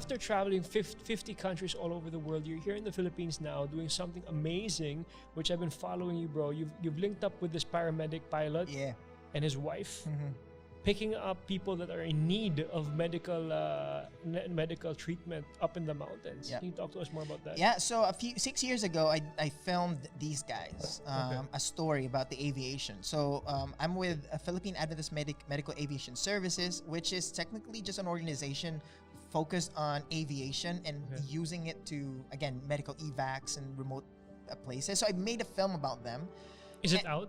after traveling 50 countries all over the world, you're here in the Philippines now doing something amazing, which I've been following you, bro. You've linked up with this paramedic pilot and his wife, picking up people that are in need of medical treatment up in the mountains. Can you talk to us more about that? Yeah, so 6 years ago, I filmed these guys, a story about the aviation. So I'm with a Philippine Adventist Medical Aviation Services, which is technically just an organization focused on aviation and using it to, again, medical evacs and remote places. So I made a film about them. Is it out?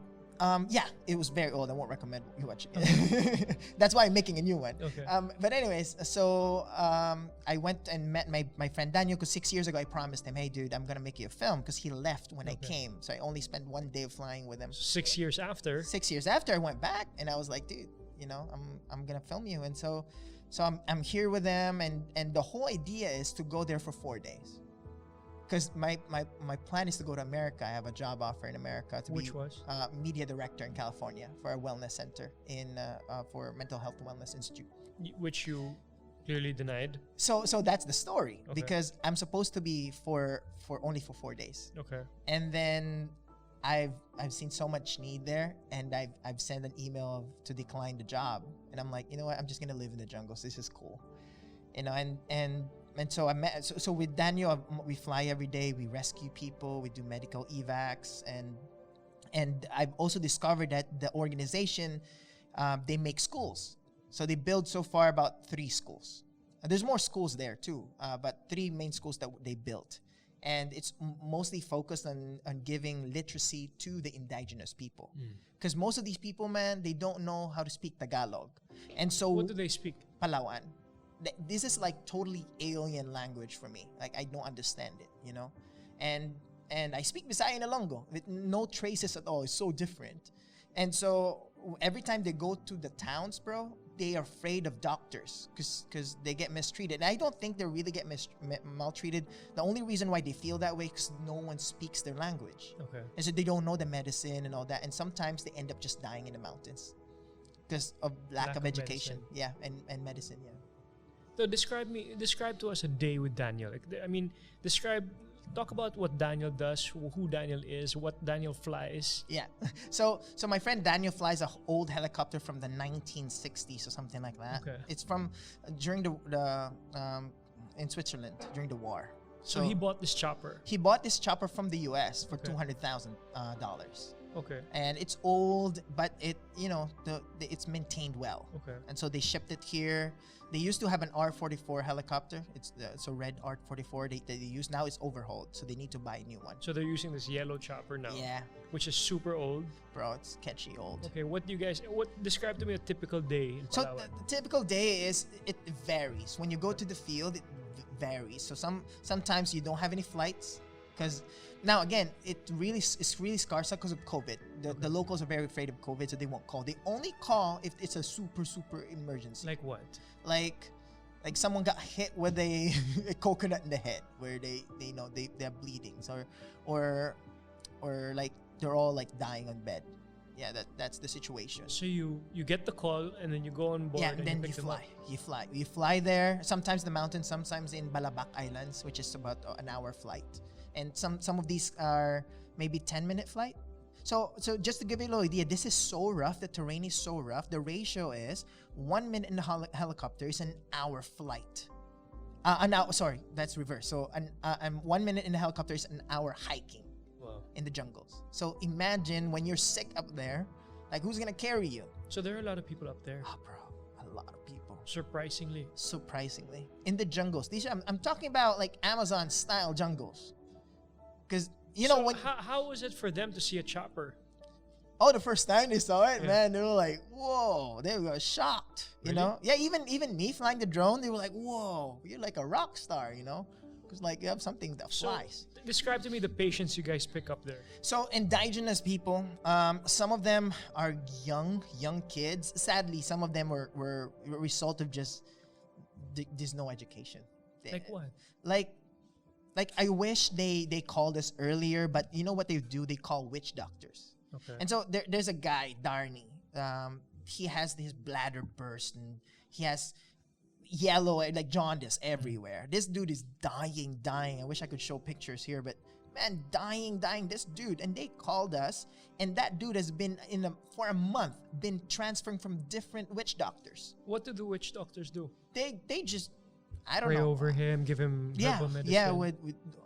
Yeah, it was very old. I won't recommend you watching it. That's why I'm making a new one. Okay. But anyways, so I went and met my friend Daniel, because 6 years ago I promised him, hey dude, I'm gonna make you a film, because he left when I came. So I only spent 1 day of flying with him. 6 years after? 6 years after, I went back and I was like, dude, you know, I'm gonna film you. And so I'm here with them, and the whole idea is to go there for 4 days. Because my plan is to go to America. I have a job offer in America to be media director in California for a wellness center for Mental Health Wellness Institute. Which you clearly denied. So that's the story, because I'm supposed to be for only for 4 days. Okay. And then I've seen so much need there, and I've sent an email to decline the job, and I'm like, you know what, I'm just gonna live in the jungles. This is cool, you know. And so so with Daniel, we fly every day. We rescue people. We do medical evacs, and I've also discovered that the organization, they make schools. So they build so far about 3 schools. There's more schools there too, but 3 main schools that they built. And it's mostly focused on giving literacy to the indigenous people. Because most of these people, man, they don't know how to speak Tagalog. And so... What do they speak? Palawan. This is like totally alien language for me. Like, I don't understand it, you know? And I speak Visayan Ilonggo with no traces at all. It's so different. And so every time they go to the towns, bro, they are afraid of doctors because they get mistreated. And I don't think they really get maltreated. The only reason why they feel that way is because no one speaks their language. Okay. And so they don't know the medicine and all that. And sometimes they end up just dying in the mountains because of lack of education. Medicine. Yeah, and medicine, yeah. So describe to us a day with Daniel. Like, I mean, talk about what Daniel does, who Daniel is, what Daniel flies. Yeah. So my friend Daniel flies an old helicopter from the 1960s or something like that. Okay. It's from during the in Switzerland during the war. So he bought this chopper. He bought this chopper from the US for $200,000. Okay. And it's old, but it's maintained well. Okay. And so they shipped it here. They used to have an R-44 helicopter. It's a red R-44 they use. Now it's overhauled, so they need to buy a new one. So they're using this yellow chopper now. Yeah. Which is super old. Bro, it's catchy old. Okay, describe to me a typical day in Palawan. So the typical day it varies. When you go to the field, it varies. So sometimes you don't have any flights. Because now again, it's really scarce because of COVID. The locals are very afraid of COVID, so they won't call. They only call if it's a super emergency. Like what? Like someone got hit with a coconut in the head, where they're bleeding, or like they're all like dying on bed. Yeah, that's the situation. So you get the call and then you go on board. Yeah, and then you fly there. Sometimes the mountains, sometimes in Balabac Islands, which is about an hour flight. And some of these are maybe 10-minute flight. So just to give you a little idea, this is so rough. The terrain is so rough. The ratio is 1 minute in the helicopter is an hour flight. Sorry, that's reverse. So 1 minute in the helicopter is an hour hiking. Wow. In the jungles. So imagine when you're sick up there, like who's gonna carry you? So there are a lot of people up there. Oh, bro, a lot of people. Surprisingly in the jungles. I'm talking about like Amazon style jungles. Because how was it for them to see a chopper? Oh, the first time they saw it, man, they were like, "Whoa!" They were shocked. Really? You know, yeah. Even me flying the drone, they were like, "Whoa, you're like a rock star," you know, because like you have something that flies. So, describe to me the patients you guys pick up there. So indigenous people, some of them are young kids. Sadly, some of them were a result of just there's no education. Like what? Like I wish they called us earlier, but you know what they do? They call witch doctors. Okay. And so there's a guy, Darny. He has his bladder burst, and yellow, like jaundice everywhere. This dude is dying. I wish I could show pictures here, but man, dying. This dude, and they called us, and that dude has been for a month, been transferring from different witch doctors. What do the witch doctors do? They just, I don't pray know. over him, give him herbal medicine. Yeah, with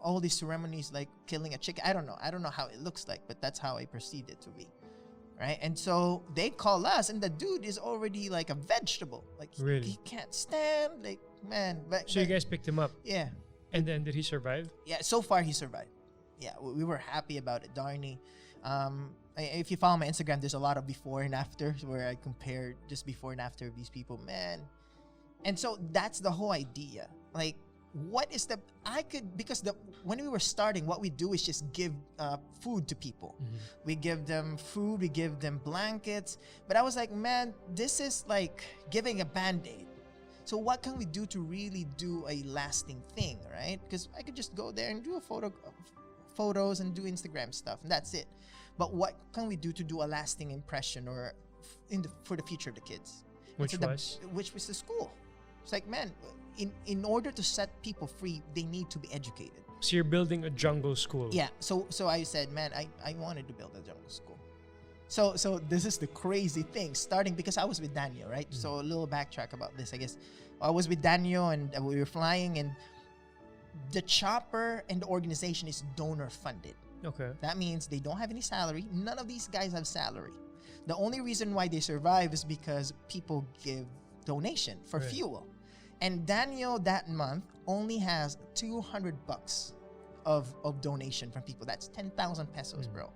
all these ceremonies like killing a chicken. I don't know how it looks like, but that's how I perceived it to be. Right? And so they call us, and the dude is already like a vegetable. Like really? He can't stand, like, man. So you guys picked him up? Yeah. And then did he survive? Yeah, so far he survived. Yeah, we were happy about it, Darnie. If you follow my Instagram, there's a lot of before and after where I compare just before and after of these people, man. And so that's the whole idea. Like, what is when we were starting, what we do is just give food to people. Mm-hmm. We give them food, we give them blankets. But I was like, man, this is like giving a Band-Aid. So what can we do to really do a lasting thing, right? Because I could just go there and do photos and do Instagram stuff, and that's it. But what can we do to do a lasting impression or for the future of the kids? Which was the school. It's like, man, in order to set people free, they need to be educated. So you're building a jungle school. Yeah. So I said, man, I wanted to build a jungle school. So this is the crazy thing, starting because I was with Daniel, right? Mm. So a little backtrack about this, I guess. I was with Daniel, and we were flying, and the chopper and the organization is donor funded. Okay. That means they don't have any salary. None of these guys have salary. The only reason why they survive is because people give donation for fuel. And Daniel that month only has $200 of donation from people. That's 10,000 pesos, bro.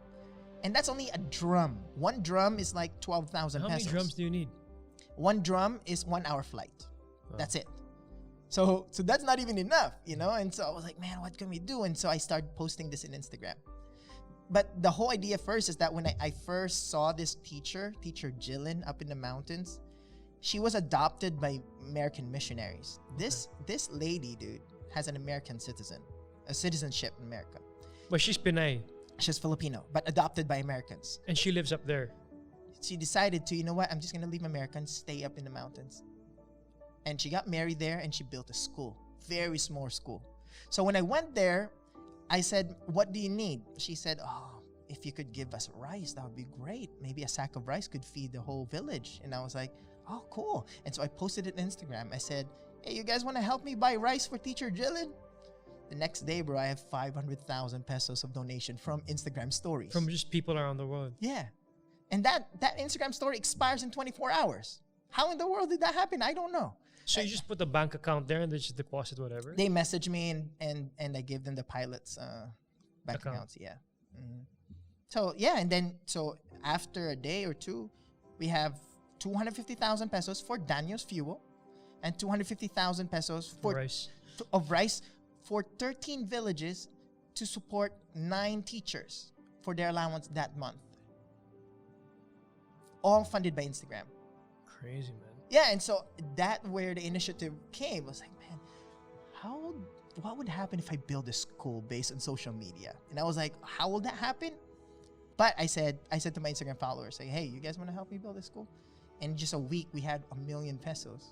And that's only a drum. One drum is like 12,000 pesos. How many drums do you need? One drum is 1 hour flight. Oh. That's it. So that's not even enough, you know? And so I was like, man, what can we do? And so I started posting this in Instagram. But the whole idea first is that when I first saw this teacher Jillian up in the mountains, she was adopted by American missionaries. Okay. This lady, dude, has an American citizenship in America. But she's Pinay. She's Filipino, but adopted by Americans. And she lives up there. She decided to, you know what, I'm just going to leave America and stay up in the mountains. And she got married there, and she built a school. Very small school. So when I went there, I said, what do you need? She said, oh, if you could give us rice, that would be great. Maybe a sack of rice could feed the whole village. And I was like, oh, cool. And so I posted it on Instagram. I said, hey, you guys want to help me buy rice for Teacher Jillian? The next day, bro, I have 500,000 pesos of donation from Instagram stories. From just people around the world. Yeah. And that Instagram story expires in 24 hours. How in the world did that happen? I don't know. So you just put the bank account there and they just deposit whatever? They message me and I give them the pilot's bank accounts. Yeah. Mm-hmm. So, yeah. And then, so after a day or two, we have 250,000 pesos for Daniel's fuel and 250,000 pesos for rice. Of rice for 13 villages to support 9 teachers for their allowance that month. All funded by Instagram. Crazy, man. Yeah, and so that where the initiative came. I was like, man, what would happen if I build a school based on social media? And I was like, how will that happen? But I said to my Instagram followers, like, hey, you guys want to help me build a school? In just a week, we had 1 million pesos.